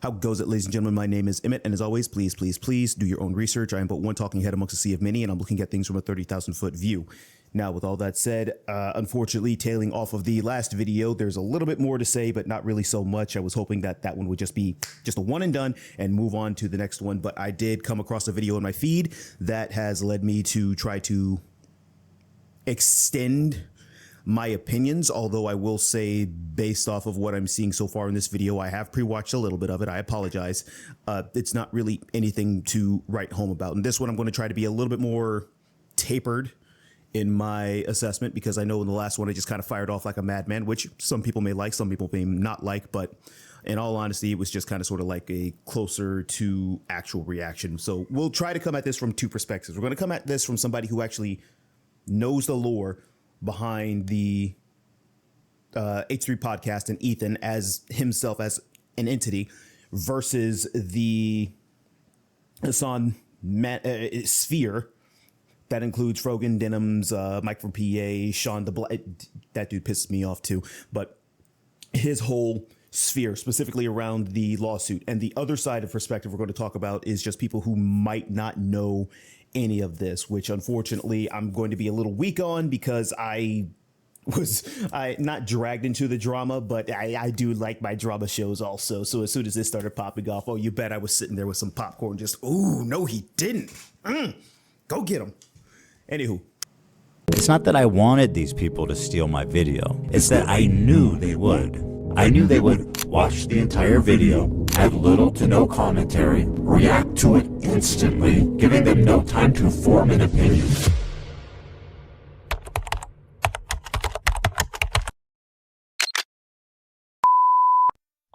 How goes it, ladies and gentlemen? My name is Emmett, and as always, please do your own research. I am but one talking head amongst a sea of many, and I'm looking at things from a 30,000-foot view. Now, with all that said, unfortunately, tailing off of the last video, there's a little bit more to say, but not really so much. I was hoping that that one would just be a one and done and move on to the next one, but I did come across a video in my feed that has led me to try to extend my opinions, although I will say, based off of what I'm seeing so far in this video, I have pre-watched a little bit of it. I apologize. It's not really anything to write home about. In this one, I'm going to try to be a little bit more tapered in my assessment, because I know in the last one I just kind of fired off like a madman, which some people may like, some people may not like, but in all honesty, it was just kind of sort of like a closer to actual reaction. So we'll try to come at this from two perspectives. We're going to come at this from somebody who actually knows the lore behind the H3 podcast and Ethan as himself as an entity versus the Hassan sphere that includes Frogan, Denham's, Mike from PA, Sean the Black. That dude pisses me off too, but his whole sphere specifically around the lawsuit. And the other side of perspective we're going to talk about is just people who might not know any of this, which unfortunately I'm going to be a little weak on, because I not dragged into the drama, but I do like my drama shows also. So as soon as this started popping off, oh, you bet I was sitting there with some popcorn just, ooh, no, he didn't. Go get him. Anywho. It's not that I wanted these people to steal my video. It's that I knew they would. I knew they would watch the entire video, have little to no commentary, react to it instantly, giving them no time to form an opinion.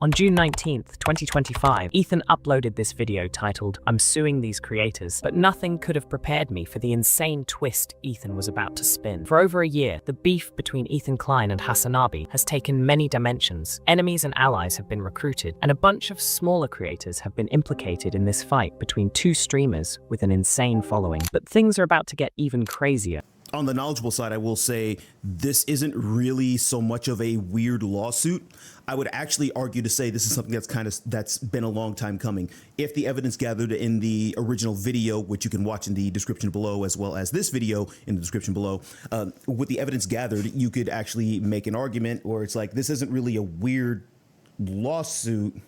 On June 19th, 2025, Ethan uploaded this video titled, "I'm suing these creators," but nothing could have prepared me for the insane twist Ethan was about to spin. For over a year, the beef between Ethan Klein and Hassanabi has taken many dimensions. Enemies and allies have been recruited, and a bunch of smaller creators have been implicated in this fight between two streamers with an insane following. But things are about to get even crazier. On the knowledgeable side, I will say this isn't really so much of a weird lawsuit. I would actually argue to say this is something that's been a long time coming. If the evidence gathered in the original video, which you can watch in the description below, as well as this video in the description below, with the evidence gathered, you could actually make an argument where it's like, this isn't really a weird lawsuit,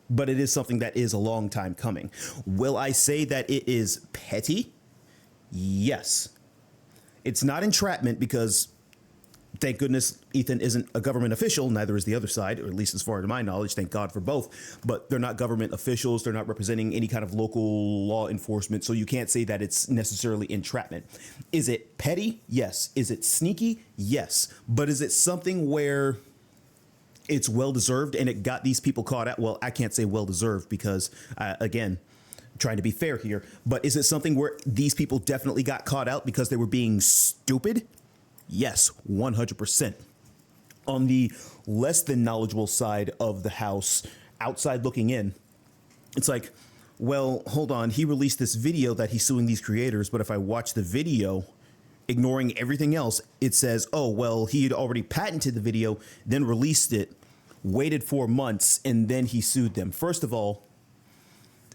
but it is something that is a long time coming. Will I say that it is petty? Yes. It's not entrapment, because thank goodness Ethan isn't a government official. Neither is the other side, or at least as far as my knowledge. Thank God for both. But they're not government officials. They're not representing any kind of local law enforcement. So you can't say that it's necessarily entrapment. Is it petty? Yes. Is it sneaky? Yes. But is it something where it's well-deserved and it got these people caught out? Well, I can't say well-deserved because, again, trying to be fair here, but is it something where these people definitely got caught out because they were being stupid? Yes, 100%. On the less than knowledgeable side of the house, outside looking in, it's like, well, hold on, he released this video that he's suing these creators, but if I watch the video, ignoring everything else, it says, oh, well, he had already patented the video, then released it, waited 4 months, and then he sued them. First of all,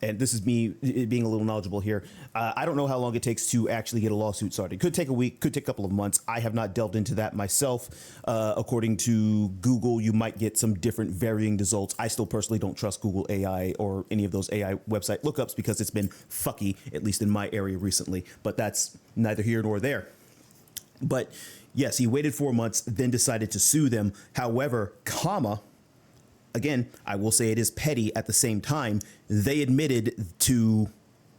and this is me being a little knowledgeable here, I don't know how long it takes to actually get a lawsuit started. It could take a week, could take a couple of months. I have not delved into that myself. According to Google, you might get some different varying results. I still personally don't trust Google AI or any of those AI website lookups because it's been fucky, at least in my area recently. But that's neither here nor there. But yes, he waited 4 months, then decided to sue them. However, again, I will say it is petty at the same time. They admitted to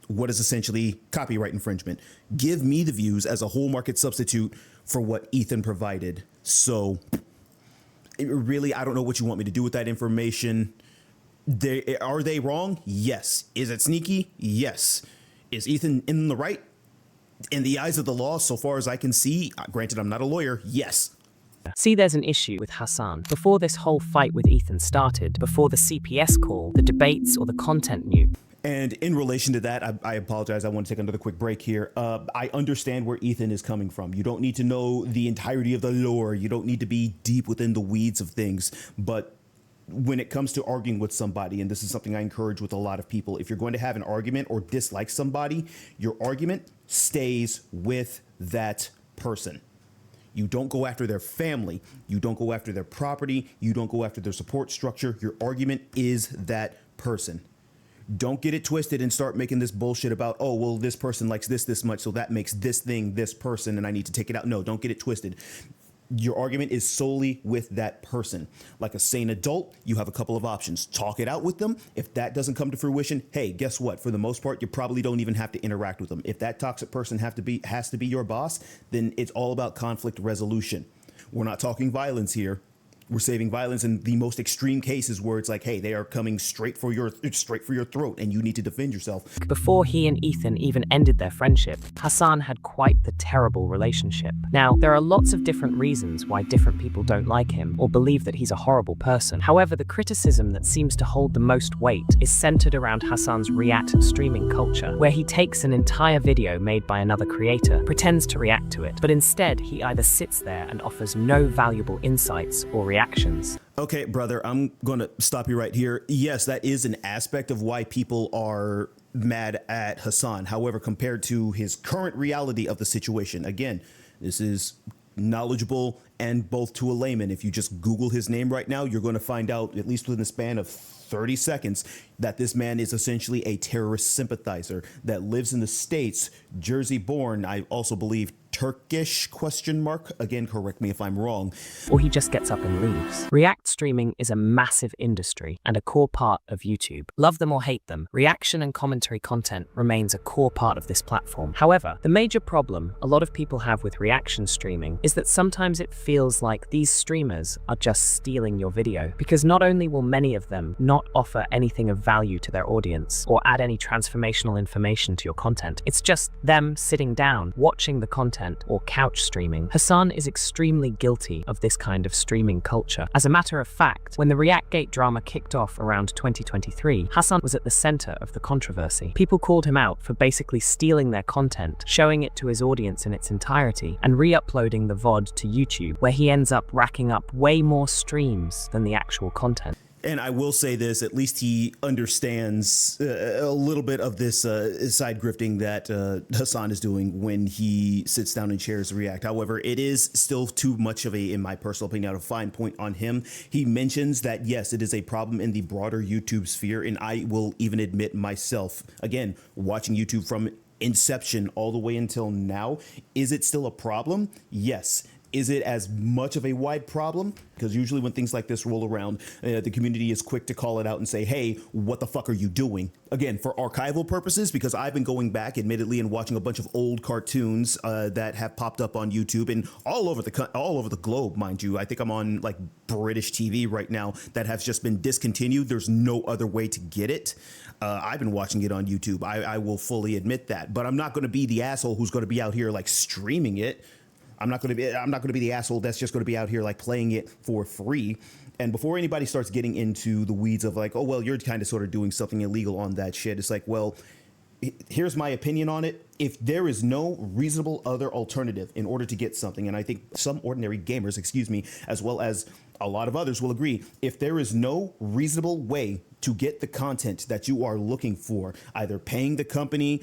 what is essentially copyright infringement. Give me the views as a whole market substitute for what Ethan provided. So really, I don't know what you want me to do with that information. Are they wrong? Yes. Is it sneaky? Yes. Is Ethan in the right? In the eyes of the law, so far as I can see, granted, I'm not a lawyer, yes. See, there's an issue with Hassan. Before this whole fight with Ethan started, before the CPS call, the debates, or the content nuke. And in relation to that, I apologize. I want to take another quick break here. I understand where Ethan is coming from. You don't need to know the entirety of the lore. You don't need to be deep within the weeds of things. But when it comes to arguing with somebody, and this is something I encourage with a lot of people, if you're going to have an argument or dislike somebody, your argument stays with that person. You don't go after their family. You don't go after their property. You don't go after their support structure. Your argument is that person. Don't get it twisted and start making this bullshit about, oh, well, this person likes this much, so that makes this thing this person, and I need to take it out. No, don't get it twisted. Your argument is solely with that person. Like a sane adult, you have a couple of options. Talk it out with them. If that doesn't come to fruition, hey, guess what? For the most part, you probably don't even have to interact with them. If that toxic person has to be your boss, then it's all about conflict resolution. We're not talking violence here. We're saving violence in the most extreme cases where it's like, hey, they are coming straight for your throat and you need to defend yourself. Before he and Ethan even ended their friendship, Hassan had quite the terrible relationship. Now, there are lots of different reasons why different people don't like him or believe that he's a horrible person. However, the criticism that seems to hold the most weight is centered around Hassan's react streaming culture, where he takes an entire video made by another creator, pretends to react to it, but instead he either sits there and offers no valuable insights or reactions. Okay, brother, I'm going to stop you right here. Yes, that is an aspect of why people are mad at Hassan. However, compared to his current reality of the situation, again, this is knowledgeable and both to a layman. If you just Google his name right now, you're going to find out, at least within the span of 30 seconds, that this man is essentially a terrorist sympathizer that lives in the States, Jersey born, I also believe Turkish ? Again, correct me if I'm wrong. Or he just gets up and leaves. React streaming is a massive industry and a core part of YouTube. Love them or hate them, reaction and commentary content remains a core part of this platform. However, the major problem a lot of people have with reaction streaming is that sometimes it feels like these streamers are just stealing your video, because not only will many of them not offer anything of value to their audience or add any transformational information to your content, it's just them sitting down, watching the content or couch streaming. Hassan is extremely guilty of this kind of streaming culture. As a matter of fact, when the Reactgate drama kicked off around 2023, Hassan was at the center of the controversy. People called him out for basically stealing their content, showing it to his audience in its entirety, and re-uploading the VOD to YouTube, where he ends up racking up way more streams than the actual content. And I will say this, at least he understands a little bit of this side grifting that Hassan is doing when he sits down and shares React. However, it is still too much of a, in my personal opinion, a fine point on him. He mentions that, yes, it is a problem in the broader YouTube sphere. And I will even admit myself, again, watching YouTube from inception all the way until now, is it still a problem? Yes. Is it as much of a wide problem? Because usually when things like this roll around, the community is quick to call it out and say, hey, what the fuck are you doing? Again, for archival purposes, because I've been going back, admittedly, and watching a bunch of old cartoons that have popped up on YouTube and all over the globe, mind you. I think I'm on like British TV right now that has just been discontinued. There's no other way to get it. I've been watching it on YouTube. I will fully admit that, but I'm not going to be the asshole who's going to be out here like streaming it. I'm not going to be the asshole that's just going to be out here like playing it for free. And before anybody starts getting into the weeds of like, oh, well, you're kind of sort of doing something illegal on that shit, it's like, well, here's my opinion on it. If there is no reasonable other alternative in order to get something, and I think some ordinary gamers, as well as a lot of others will agree, if there is no reasonable way to get the content that you are looking for, either paying the company,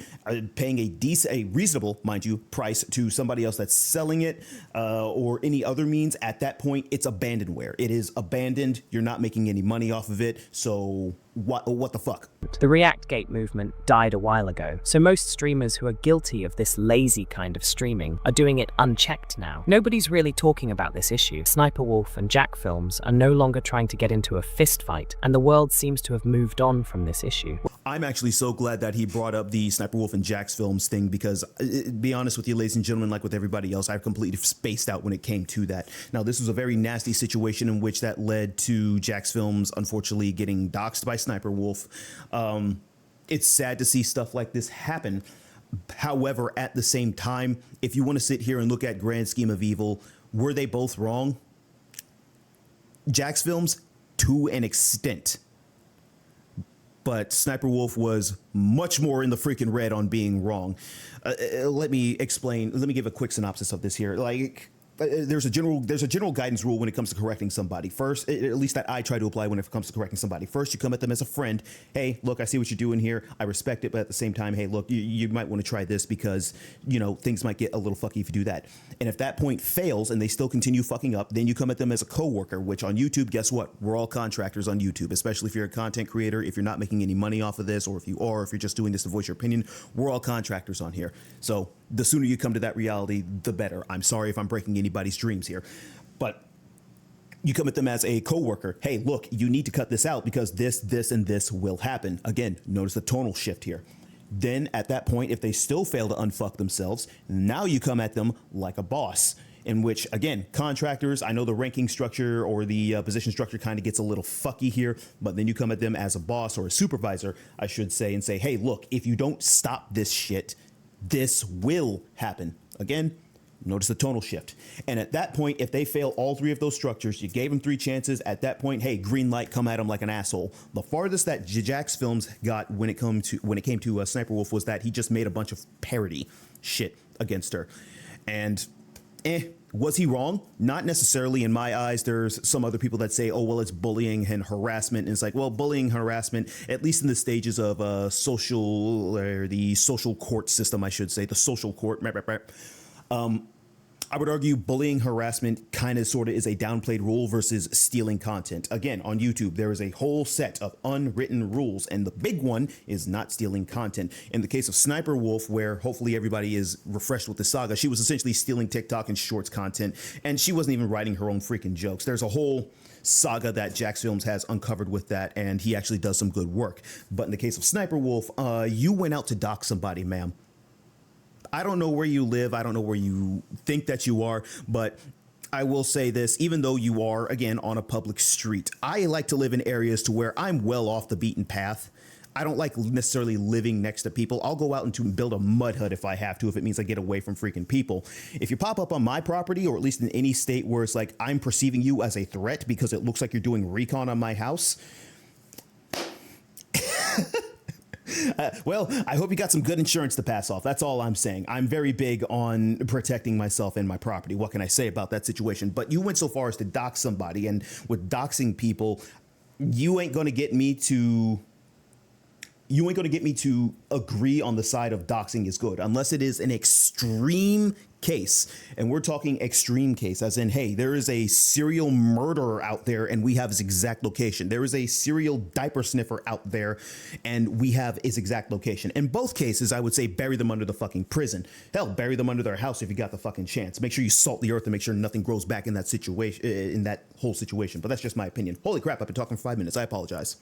paying a reasonable, mind you, price to somebody else that's selling it, or any other means, at that point, it's abandonware. It is abandoned. You're not making any money off of it. So what the fuck? The Reactgate movement died a while ago, so most streamers who are guilty of this lazy kind of streaming are doing it unchecked now. Nobody's really talking about this issue. Sniper Wolf and Jack Films are no longer trying to get into a fist fight, and the world seems to have moved on from this issue. I'm actually so glad that he brought up the Sniper Wolf and Jack's Films thing, because be honest with you, ladies and gentlemen, like with everybody else, I've completely spaced out when it came to that. Now, this was a very nasty situation in which that led to Jack's Films unfortunately getting doxxed by Sniper Wolf. It's sad to see stuff like this happen. However, at the same time, if you want to sit here and look at grand scheme of evil, were they both wrong? Jack's Films, to an extent. But Sniper Wolf was much more in the freaking red on being wrong. Let me explain. Let me give a quick synopsis of this here. Like, there's a general guidance rule when it comes to correcting somebody. First, at least that I try to apply when it comes to correcting somebody. First, you come at them as a friend. Hey, look, I see what you're doing here. I respect it, but at the same time, hey, look, you might want to try this because, you know, things might get a little fucky if you do that. And if that point fails and they still continue fucking up, then you come at them as a coworker, which on YouTube, guess what? We're all contractors on YouTube, especially if you're a content creator, if you're not making any money off of this, or if you're just doing this to voice your opinion, we're all contractors on here. So the sooner you come to that reality, the better. I'm sorry if I'm breaking anybody's dreams here, but you come at them as a coworker. Hey, look, you need to cut this out because this, and this will happen. Again, notice the tonal shift here. Then at that point, if they still fail to unfuck themselves, now you come at them like a boss. In which, again, contractors, I know the ranking structure or the position structure kind of gets a little fucky here, but then you come at them as a boss or a supervisor, I should say, and say, hey, look, if you don't stop this shit, this will happen. Again, notice the tonal shift. And at that point, if they fail all three of those structures, you gave them 3 chances. At that point, hey, green light, come at them like an asshole. The farthest that Jax Films got when it came to Sniper Wolf was that he just made a bunch of parody shit against her. And was he wrong? Not necessarily in my eyes. There's some other people that say, oh, well, it's bullying and harassment. And it's like, well, bullying, harassment, at least in the stages of the social court system, I should say, the social court. I would argue bullying, harassment kind of sort of is a downplayed rule versus stealing content. Again, on YouTube, there is a whole set of unwritten rules, and the big one is not stealing content. In the case of Sniper Wolf, where hopefully everybody is refreshed with the saga, she was essentially stealing TikTok and Shorts content, and she wasn't even writing her own freaking jokes. There's a whole saga that Jax Films has uncovered with that, and he actually does some good work. But in the case of Sniper Wolf, you went out to dock somebody, ma'am. I don't know where you live. I don't know where you think that you are, but I will say this, even though you are, again, on a public street, I like to live in areas to where I'm well off the beaten path. I don't like necessarily living next to people. I'll go out and build a mud hut if I have to, if it means I get away from freaking people. If you pop up on my property, or at least in any state where it's like I'm perceiving you as a threat because it looks like you're doing recon on my house, well, I hope you got some good insurance to pass off. That's all I'm saying. I'm very big on protecting myself and my property. What can I say about that situation? But you went so far as to dox somebody, and with doxing people, you ain't going to get me to agree on the side of doxing is good, unless it is an extreme case. And we're talking extreme case, as in, hey, there is a serial murderer out there and we have his exact location. There is a serial diaper sniffer out there and we have his exact location. In both cases, I would say bury them under the fucking prison. Hell, bury them under their house if you got the fucking chance. Make sure you salt the earth and make sure nothing grows back in that situation, in that whole situation. But that's just my opinion. Holy crap, I've been talking for 5 minutes. I apologize.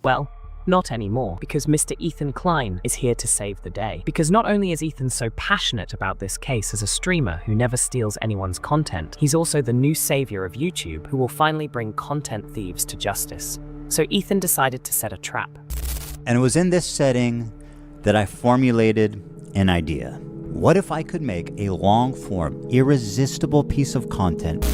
Well, not anymore, because Mr. Ethan Klein is here to save the day. Because not only is Ethan so passionate about this case as a streamer who never steals anyone's content, he's also the new savior of YouTube who will finally bring content thieves to justice. So Ethan decided to set a trap. And it was in this setting that I formulated an idea. What if I could make a long-form, irresistible piece of content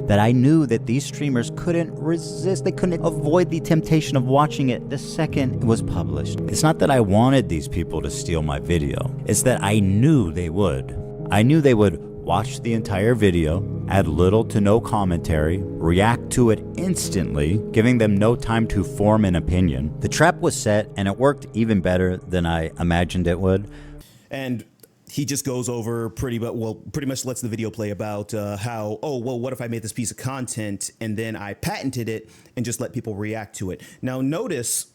that I knew that these streamers couldn't resist, they couldn't avoid the temptation of watching it the second it was published. It's not that I wanted these people to steal my video, it's that I knew they would. I knew they would watch the entire video, add little to no commentary, react to it instantly, giving them no time to form an opinion. The trap was set, and it worked even better than I imagined it would. And he just goes over pretty much lets the video play about how, oh, well, what if I made this piece of content and then I patented it and just let people react to it? Now, notice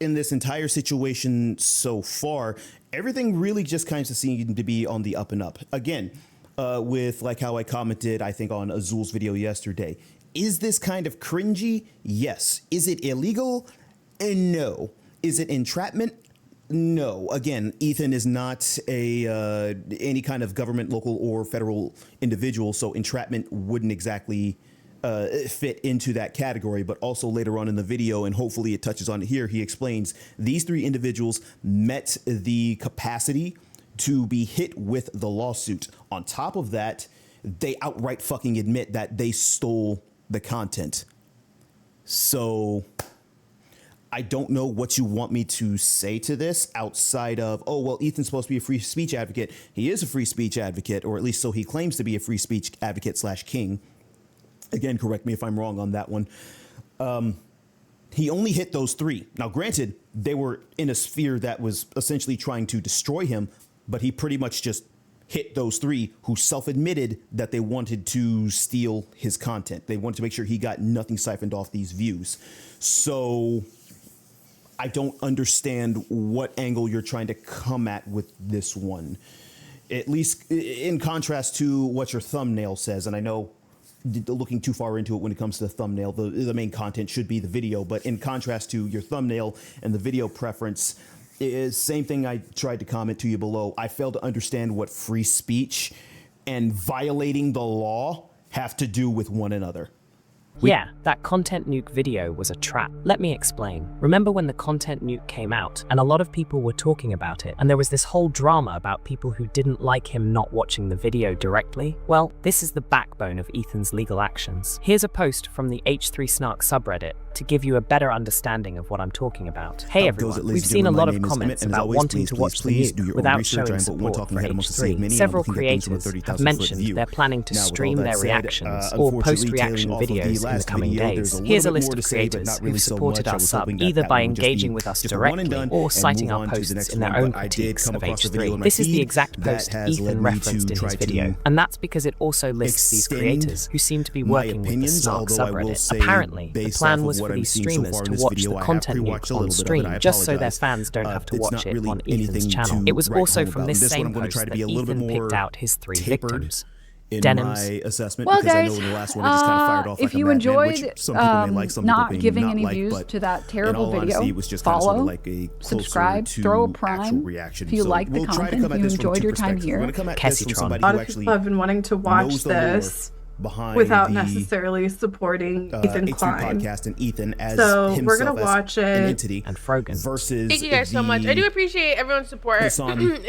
in this entire situation so far, everything really just kind of seemed to be on the up and up. Again, with like how I commented, I think on Azul's video yesterday. Is this kind of cringy? Yes. Is it illegal? No. Is it entrapment? No. Again, Ethan is not any kind of government, local, or federal individual, so entrapment wouldn't exactly fit into that category. But also later on in the video, and hopefully it touches on it here, he explains these 3 individuals met the capacity to be hit with the lawsuit. On top of that, they outright fucking admit that they stole the content. So I don't know what you want me to say to this outside of, oh, well, Ethan's supposed to be a free speech advocate. He is a free speech advocate, or at least so he claims to be a free speech advocate / king. Again, correct me if I'm wrong on that one. He only hit those 3. Now, granted, they were in a sphere that was essentially trying to destroy him, but he pretty much just hit those 3 who self-admitted that they wanted to steal his content. They wanted to make sure he got nothing siphoned off these views. So I don't understand what angle you're trying to come at with this one, at least in contrast to what your thumbnail says. And I know looking too far into it when it comes to the thumbnail, the main content should be the video, but in contrast to your thumbnail and the video preference, is same thing I tried to comment to you below. I fail to understand what free speech and violating the law have to do with one another. Yeah, that content nuke video was a trap. Let me explain. Remember when the content nuke came out and a lot of people were talking about it, and there was this whole drama about people who didn't like him not watching the video directly? Well, this is the backbone of Ethan's legal actions. Here's a post from the H3 Snark subreddit to give you a better understanding of what I'm talking about. Hey everyone, we've seen a lot of comments about wanting to watch the nuke without showing support for H3. Several creators have mentioned they're planning to stream their reactions or post-reaction videos in the coming days. Here's a list of creators who've supported our sub either by engaging with us directly or citing our posts in their own critiques of H3. This is the exact post Ethan referenced in his video, and that's because it also lists these creators who seem to be working with the Snark subreddit. Apparently, the plan was for these streamers to watch the content nuke on stream just so their fans don't have to watch it on Ethan's channel. It was also from this same post that Ethan picked out his 3 victims. In Denims. my assessment, Well, because I guys, know in the last one I just kind of fired off if like a you madman, enjoyed which some people may like, some not people may giving not any like, views but to that in terrible all video, honesty, it was just kind of follow, sort of like a closer subscribe, to throw a actual prime reaction. if you So like the we'll try to content, come at if you this from enjoyed two your time perspectives. here. We're going to come at this from Cassitron. somebody A lot who of actually people have been wanting to watch knows the lore this behind without the necessarily supporting Ethan H3 Klein. podcast and Ethan as So himself we're gonna as watch an it. entity And Frogan. versus Thank you guys so much. I do appreciate everyone's support. and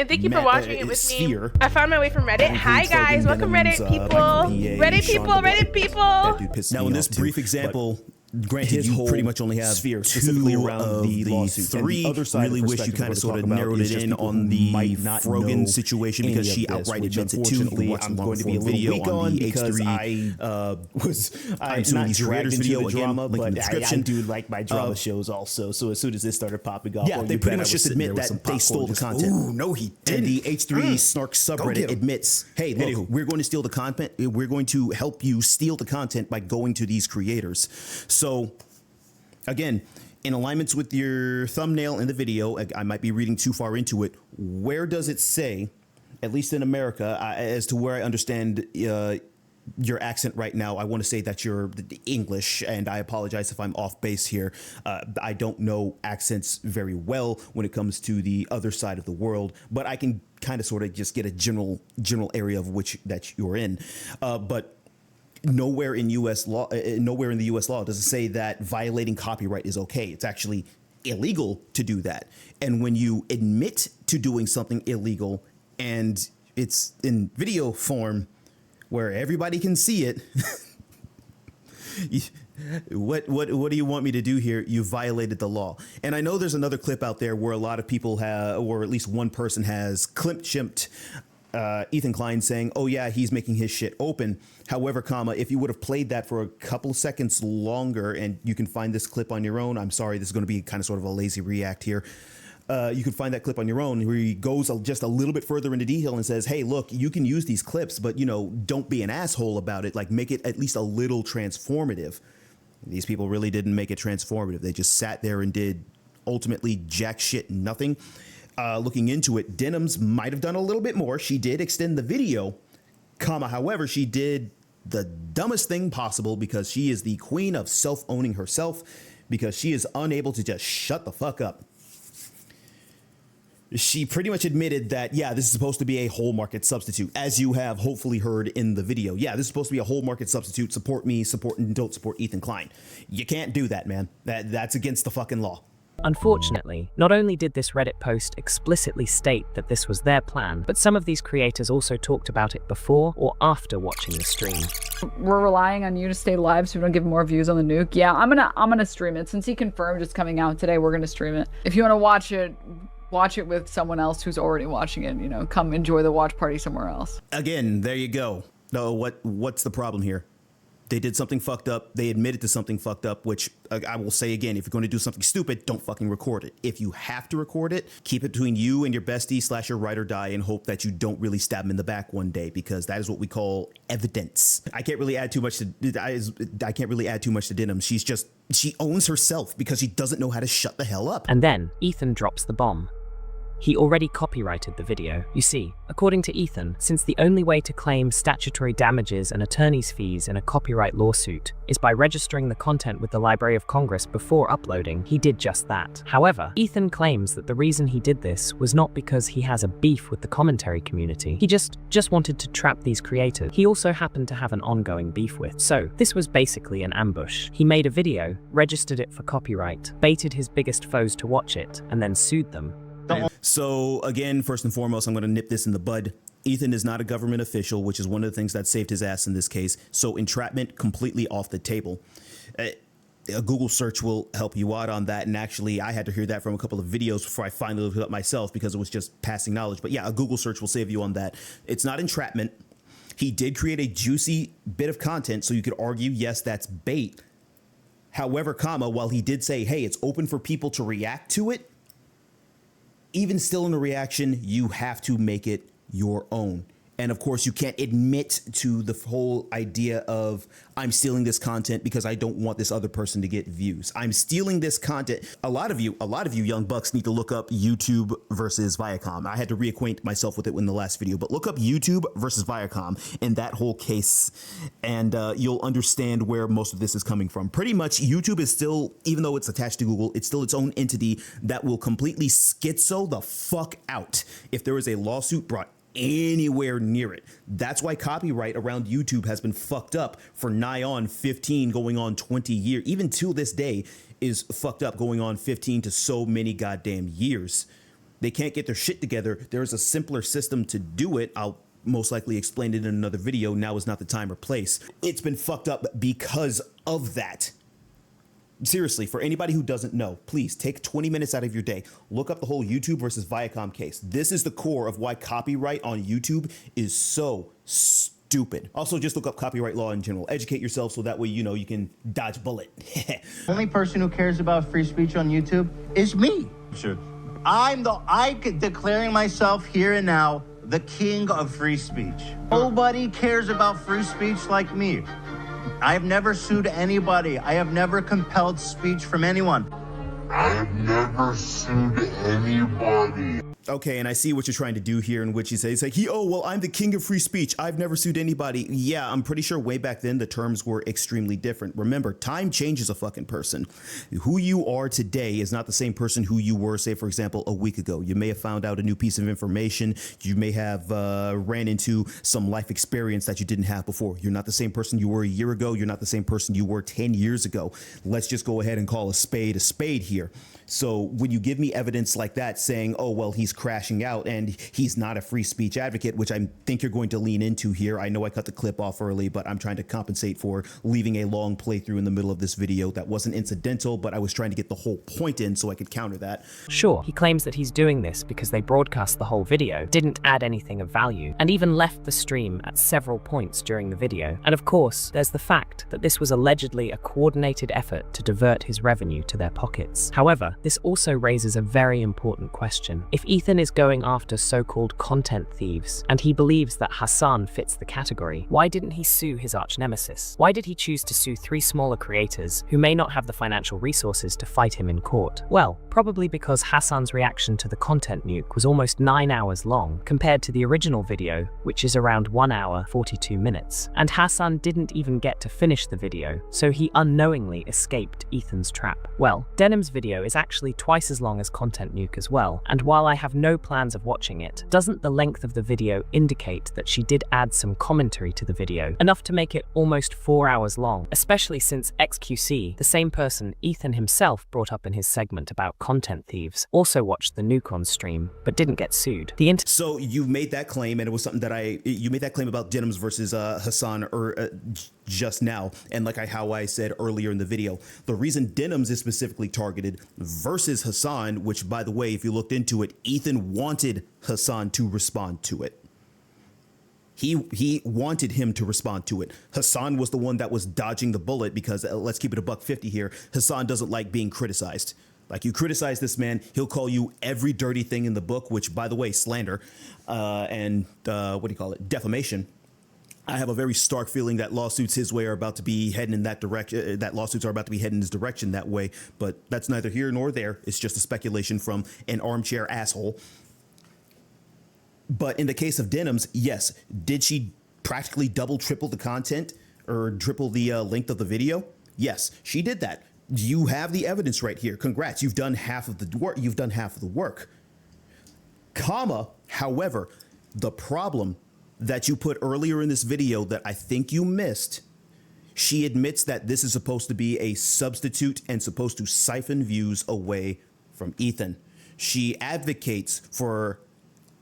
thank you for watching it with sphere. me. I found my way from Reddit. Hi guys, welcome Reddit people. Reddit people. That dude pissed me off too. Example, granted, you pretty much only have sphere specifically around the lawsuit. 3 other side really wish you kind of sort of narrowed it in on the Frogan situation because she outright admits it too. I'm going to be a video on the H3. I'm suing these creators video drama, link in the description. I do like my drama shows also. So as soon as this started popping up, Yeah, they pretty much just admit that they stole the content. Ooh, no, he didn't. And the H3 Snark get subreddit him. admits, hey, look, we're going to steal the content. We're going to help you steal the content by going to these creators. So, again, in alignments with your thumbnail in the video, I might be reading too far into it. Where does it say, at least in America, as to where I understand your accent right now, I want to say that you're English, and I apologize if I'm off base here. I don't know accents very well when it comes to the other side of the world, but I can kind of sort of just get a general area of which that you're in. But nowhere in U.S. law, nowhere in the U.S. law does it say that violating copyright is okay. It's actually illegal to do that. And when you admit to doing something illegal and it's in video form where everybody can see it, what do you want me to do here? You violated the law. And I know there's another clip out there where a lot of people have, or at least one person has chimped Ethan Klein saying, oh yeah, he's making his shit open. However, if you would have played that for a couple seconds longer, and you can find this clip on your own. I'm sorry, this is going to be kind of sort of a lazy react here. You can find that clip on your own where he goes just a little bit further into detail and says, hey, look, you can use these clips, but, don't be an asshole about it. Like, make it at least a little transformative. These people really didn't make it transformative. They just sat there and did ultimately jack shit nothing. Looking into it, Denims might have done a little bit more. She did extend the video, however, she did the dumbest thing possible because she is the queen of self-owning herself, because she is unable to just shut the fuck up. She pretty much admitted that, yeah, this is supposed to be a whole market substitute, as you have hopefully heard in the video. Yeah, this is supposed to be a whole market substitute. Support me, and don't support Ethan Klein. You can't do that, man. That's against the fucking law. Unfortunately, not only did this Reddit post explicitly state that this was their plan, but some of these creators also talked about it before or after watching the stream. We're relying on you to stay live so we don't give more views on the nuke. Yeah, I'm gonna stream it. Since he confirmed it's coming out today, we're gonna stream it. If you want to watch it with someone else who's already watching it, you know, come enjoy the watch party somewhere else. Again, there you go. No, what's the problem here? They did something fucked up. They admitted to something fucked up, which I will say again, if you're going to do something stupid, don't fucking record it. If you have to record it, keep it between you and your bestie / your ride or die and hope that you don't really stab him in the back one day, because that is what we call evidence. I can't really add too much to Denim. She owns herself because she doesn't know how to shut the hell up. And then Ethan drops the bomb. He already copyrighted the video. You see, according to Ethan, since the only way to claim statutory damages and attorney's fees in a copyright lawsuit is by registering the content with the Library of Congress before uploading, he did just that. However, Ethan claims that the reason he did this was not because he has a beef with the commentary community. He just wanted to trap these creators he also happened to have an ongoing beef with. So, this was basically an ambush. He made a video, registered it for copyright, baited his biggest foes to watch it, and then sued them. So again, first and foremost, I'm going to nip this in the bud. Ethan is not a government official, which is one of the things that saved his ass in this case. So entrapment completely off the table. A Google search will help you out on that. And actually, I had to hear that from a couple of videos before I finally looked it up myself because it was just passing knowledge. But yeah, a Google search will save you on that. It's not entrapment. He did create a juicy bit of content, so you could argue, yes, that's bait. However, while he did say, hey, it's open for people to react to it, even still in a reaction, you have to make it your own. And of course, you can't admit to the whole idea of I'm stealing this content because I don't want this other person to get views. I'm stealing this content. A lot of you young bucks need to look up YouTube versus Viacom. I had to reacquaint myself with it in the last video, but look up YouTube versus Viacom in that whole case, and you'll understand where most of this is coming from. Pretty much, YouTube is still, even though it's attached to Google, it's still its own entity that will completely schizo the fuck out if there is a lawsuit brought anywhere near it. That's why copyright around YouTube has been fucked up for nigh on 15 going on 20 years. Even to this day is fucked up going on 15 to so many goddamn years. They can't get their shit together. There's a simpler system to do it. I'll most likely explain it in another video. Now is not the time or place. It's been fucked up because of that. Seriously, for anybody who doesn't know, please take 20 minutes out of your day. Look up the whole YouTube versus Viacom case. This is the core of why copyright on YouTube is so stupid. Also, just look up copyright law in general. Educate yourself so that way, you know, you can dodge a bullet. The only person who cares about free speech on YouTube is me. Sure. Declaring myself here and now the king of free speech. Nobody cares about free speech like me. I have never sued anybody. I have never compelled speech from anyone. I've never sued anybody. Okay, and I see what you're trying to do here, in which you say, it's like, well, I'm the king of free speech. I've never sued anybody. Yeah, I'm pretty sure way back then the terms were extremely different. Remember, time changes a fucking person. Who you are today is not the same person who you were, say, for example, a week ago. You may have found out a new piece of information. You may have ran into some life experience that you didn't have before. You're not the same person you were a year ago. You're not the same person you were 10 years ago. Let's just go ahead and call a spade here. So when you give me evidence like that saying, oh, well, he's crashing out and he's not a free speech advocate, which I think you're going to lean into here. I know I cut the clip off early, but I'm trying to compensate for leaving a long playthrough in the middle of this video that wasn't incidental, but I was trying to get the whole point in so I could counter that. Sure, he claims that he's doing this because they broadcast the whole video, didn't add anything of value, and even left the stream at several points during the video. And of course, there's the fact that this was allegedly a coordinated effort to divert his revenue to their pockets. However, this also raises a very important question. If Ethan is going after so-called content thieves, and he believes that Hassan fits the category, why didn't he sue his arch nemesis? Why did he choose to sue 3 smaller creators who may not have the financial resources to fight him in court? Well, probably because Hassan's reaction to the content nuke was almost 9 hours long, compared to the original video, which is around 1 hour, 42 minutes. And Hassan didn't even get to finish the video, so he unknowingly escaped Ethan's trap. Well, Denim's video is actually twice as long as content nuke as well, and while I have no plans of watching it, doesn't the length of the video indicate that she did add some commentary to the video, enough to make it almost 4 hours long, especially since XQC, the same person Ethan himself brought up in his segment about content thieves, also watched the nuke on stream, but didn't get sued. So you made that claim, and it was something that you made that claim about Denims versus Hassan just now, and like how I said earlier in the video, the reason Denims is specifically targeted versus Hassan, which by the way, if you looked into it, Ethan wanted Hassan to respond to it. He wanted him to respond to it. Hassan was the one that was dodging the bullet because let's keep it $150 here. Hassan doesn't like being criticized. Like, you criticize this man, he'll call you every dirty thing in the book, which, by the way, slander and defamation. I have a very stark feeling that lawsuits his way are about to be heading in that direction. That lawsuits are about to be heading in his direction that way. But that's neither here nor there. It's just a speculation from an armchair asshole. But in the case of Denims, yes, did she practically double, triple the content or triple the length of the video? Yes, she did that. You have the evidence right here. Congrats, you've done half of the work. You've done half of the work. However, the problem that you put earlier in this video that I think you missed, she admits that this is supposed to be a substitute and supposed to siphon views away from Ethan. She advocates for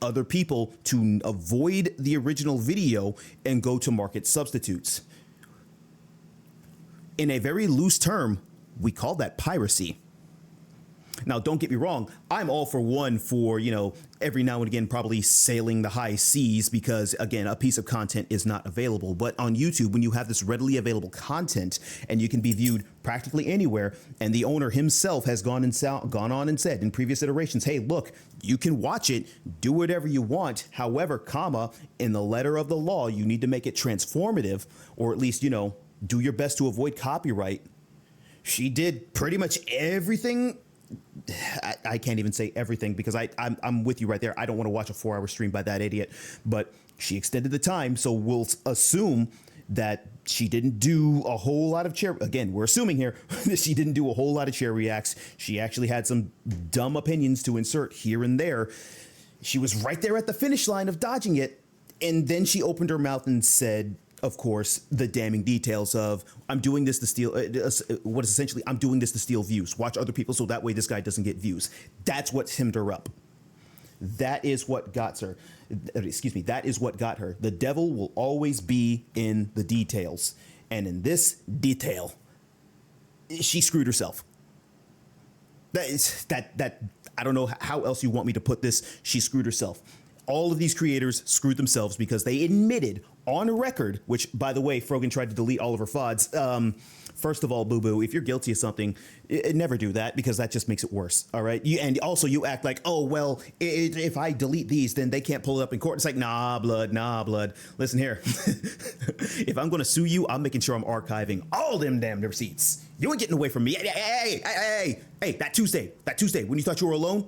other people to avoid the original video and go to market substitutes. In a very loose term, we call that piracy. Now, don't get me wrong. I'm all for every now and again, probably sailing the high seas because, again, a piece of content is not available. But on YouTube, when you have this readily available content and you can be viewed practically anywhere, and the owner himself has gone on and said in previous iterations, hey, look, you can watch it, do whatever you want. However, in the letter of the law, you need to make it transformative, or at least, do your best to avoid copyright. She did pretty much everything. I can't even say everything because I'm with you right there. I don't want to watch a 4-hour stream by that idiot, but she extended the time. So we'll assume that she didn't do a whole lot of chair. Again, we're assuming here that she didn't do a whole lot of chair reacts. She actually had some dumb opinions to insert here and there. She was right there at the finish line of dodging it. And then she opened her mouth and said, of course, the damning details of I'm doing this to steal I'm doing this to steal views. Watch other people so that way this guy doesn't get views. That's what hemmed her up. That is what got her. That is what got her. The devil will always be in the details. And in this detail, she screwed herself. That I don't know how else you want me to put this. She screwed herself. All of these creators screwed themselves because they admitted on record, which, by the way, Frogan tried to delete all of her FODs. First of all, boo-boo, if you're guilty of something, never do that because that just makes it worse, all right? And also you act like, oh, well, if I delete these, then they can't pull it up in court. It's like, nah, blood. Listen here. If I'm going to sue you, I'm making sure I'm archiving all them damn receipts. You ain't getting away from me. Hey, that Tuesday, when you thought you were alone,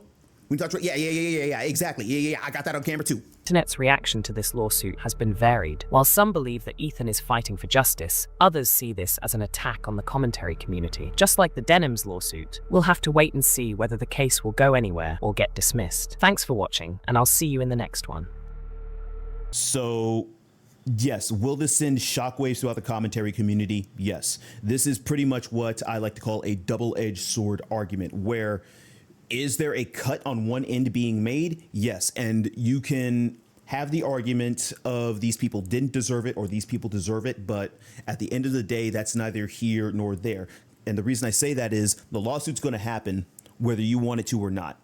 yeah, exactly. Yeah, I got that on camera too. Internet's reaction to this lawsuit has been varied. While some believe that Ethan is fighting for justice, others see this as an attack on the commentary community. Just like the Denims lawsuit, we'll have to wait and see whether the case will go anywhere or get dismissed. Thanks for watching, and I'll see you in the next one. So, yes, will this send shockwaves throughout the commentary community? Yes. This is pretty much what I like to call a double-edged sword argument, where is there a cut on one end being made? Yes. And you can have the argument of these people didn't deserve it or these people deserve it. But at the end of the day, that's neither here nor there. And the reason I say that is the lawsuit's going to happen whether you want it to or not.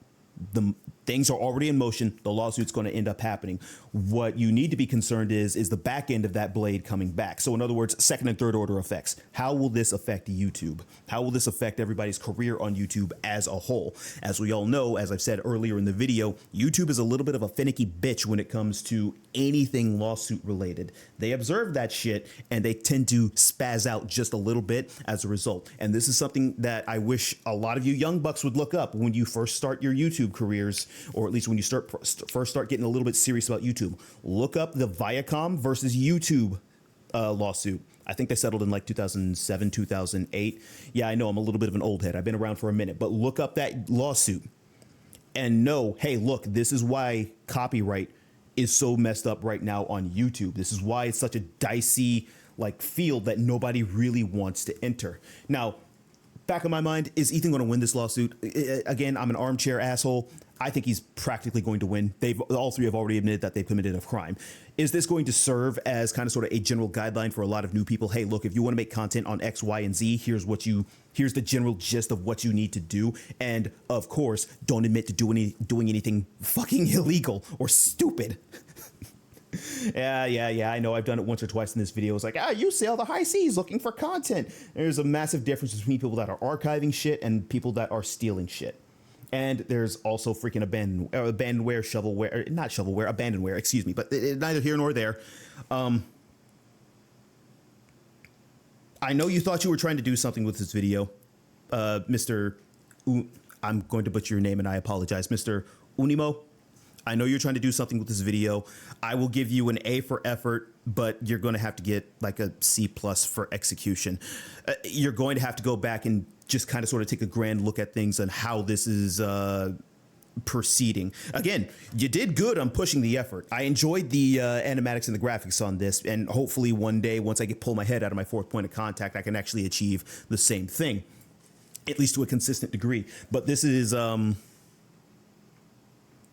The things are already in motion. The lawsuit's going to end up happening. What you need to be concerned is the back end of that blade coming back. So in other words, second and third order effects. How will this affect YouTube? How will this affect everybody's career on YouTube as a whole? As we all know, as I've said earlier in the video, YouTube is a little bit of a finicky bitch when it comes to anything lawsuit related. They observe that shit and they tend to spaz out just a little bit as a result. And this is something that I wish a lot of you young bucks would look up when you first start your YouTube careers, or at least when you first start getting a little bit serious about YouTube. Look up the Viacom versus YouTube lawsuit. I think they settled in like 2007, 2008. Yeah, I know I'm a little bit of an old head. I've been around for a minute, but look up that lawsuit. and know, hey, look, this is why copyright is so messed up right now on YouTube. This is why it's such a dicey like field that nobody really wants to enter. Now, back of my mind, is Ethan going to win this lawsuit? Again, I'm an armchair asshole. I think he's practically going to win. All three have already admitted that they've committed a crime. Is this going to serve as kind of sort of a general guideline for a lot of new people? Hey, look, if you want to make content on X, Y, and Z, here's the general gist of what you need to do. And of course, don't admit to doing anything fucking illegal or stupid. Yeah. I know I've done it once or twice in this video. It's like, you sail the high seas looking for content. There's a massive difference between people that are archiving shit and people that are stealing shit. And there's also freaking abandonware, abandonware, excuse me, but neither here nor there. I know you thought you were trying to do something with this video, Mr. I'm going to butcher your name and I apologize, Mr. Unimo. I know you're trying to do something with this video. I will give you an A for effort, but you're going to have to get like a C+ for execution. You're going to have to go back and just kind of sort of take a grand look at things and how this is proceeding. Again, you did good on pushing the effort. I enjoyed the animatics and the graphics on this, and hopefully one day, once I pull my head out of my fourth point of contact, I can actually achieve the same thing, at least to a consistent degree. But this is...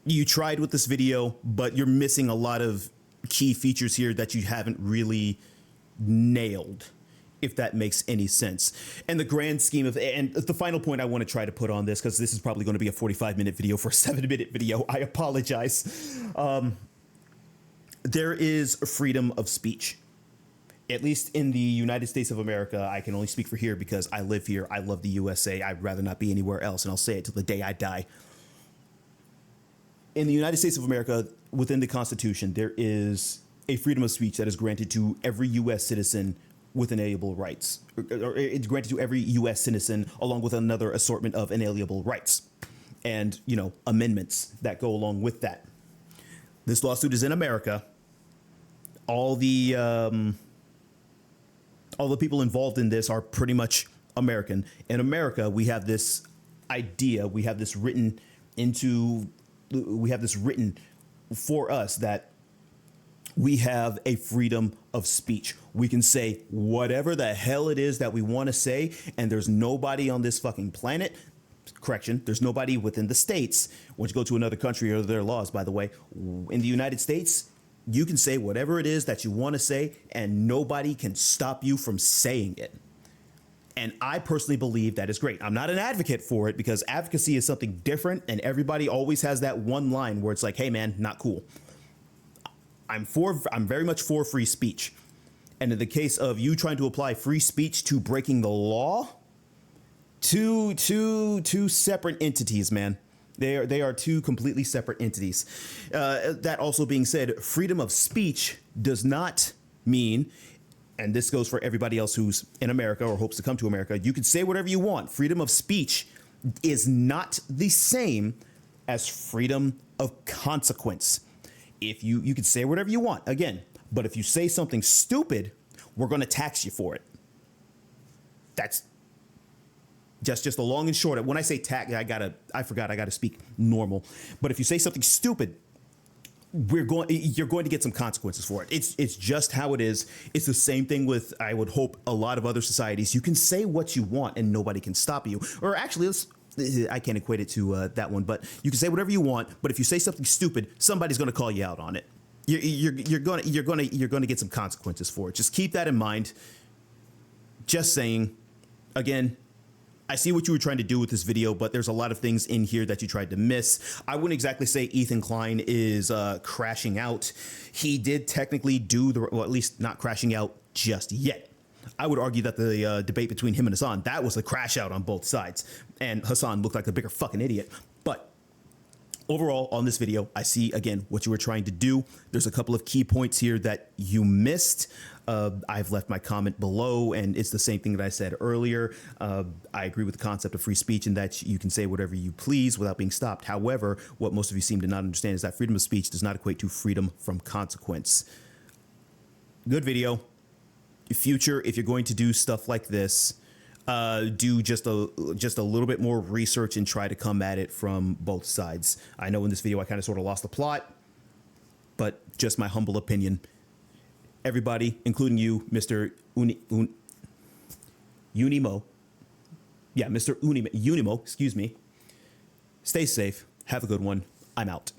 you tried with this video, but you're missing a lot of key features here that you haven't really nailed, if that makes any sense. And the grand scheme of, and the final point I want to try to put on this, because this is probably going to be a 45-minute video for a 7-minute video. I apologize. There is freedom of speech. At least in the United States of America. I can only speak for here because I live here. I love the USA. I'd rather not be anywhere else, and I'll say it till the day I die. In the United States of America, within the Constitution, there is a freedom of speech that is granted to every U.S. citizen with inalienable rights. Or it's granted to every U.S. citizen along with another assortment of inalienable rights and, amendments that go along with that. This lawsuit is in America. All the people involved in this are pretty much American. In America, we have this idea, we have this written for us that we have a freedom of speech. We can say whatever the hell it is that we want to say, and there's nobody on this fucking planet, correction, there's nobody within the states, once you go to another country or their laws, by the way, in the United States, you can say whatever it is that you want to say, and nobody can stop you from saying it. And I personally believe that is great. I'm not an advocate for it because advocacy is something different, and everybody always has that one line where it's like, hey man, not cool. I'm very much for free speech. And in the case of you trying to apply free speech to breaking the law, two separate entities, man. They are two completely separate entities. That also being said, freedom of speech does not mean, and this goes for everybody else who's in America or hopes to come to America, you can say whatever you want. Freedom of speech is not the same as freedom of consequence. If you can say whatever you want, again, but if you say something stupid, we're going to tax you for it. That's just the long and short. When I say tax, I gotta speak normal. But if you say something stupid, you're going to get some consequences for it. It's just how it is. It's the same thing with, I would hope, a lot of other societies. You can say what you want and nobody can stop you. Or actually, I can't equate it to that one, but you can say whatever you want. But if you say something stupid, somebody's going to call you out on it. You're going to get some consequences for it. Just keep that in mind. Just saying. Again, I see what you were trying to do with this video, but there's a lot of things in here that you tried to miss. I wouldn't exactly say Ethan Klein is crashing out. He did technically do well, at least not crashing out just yet. I would argue that the debate between him and Hassan, that was a crash out on both sides. And Hassan looked like a bigger fucking idiot. But overall, on this video, I see, again, what you were trying to do. There's a couple of key points here that you missed. I've left my comment below, and it's the same thing that I said earlier. I agree with the concept of free speech and that you can say whatever you please without being stopped. However, what most of you seem to not understand is that freedom of speech does not equate to freedom from consequence. Good video. Future, if you're going to do stuff like this, do just a little bit more research and try to come at it from both sides. I know in this video I kind of sort of lost the plot, but just my humble opinion. Everybody, including you, Mr. Unimo. Yeah, Mr. Unimo, excuse me. Stay safe. Have a good one. I'm out.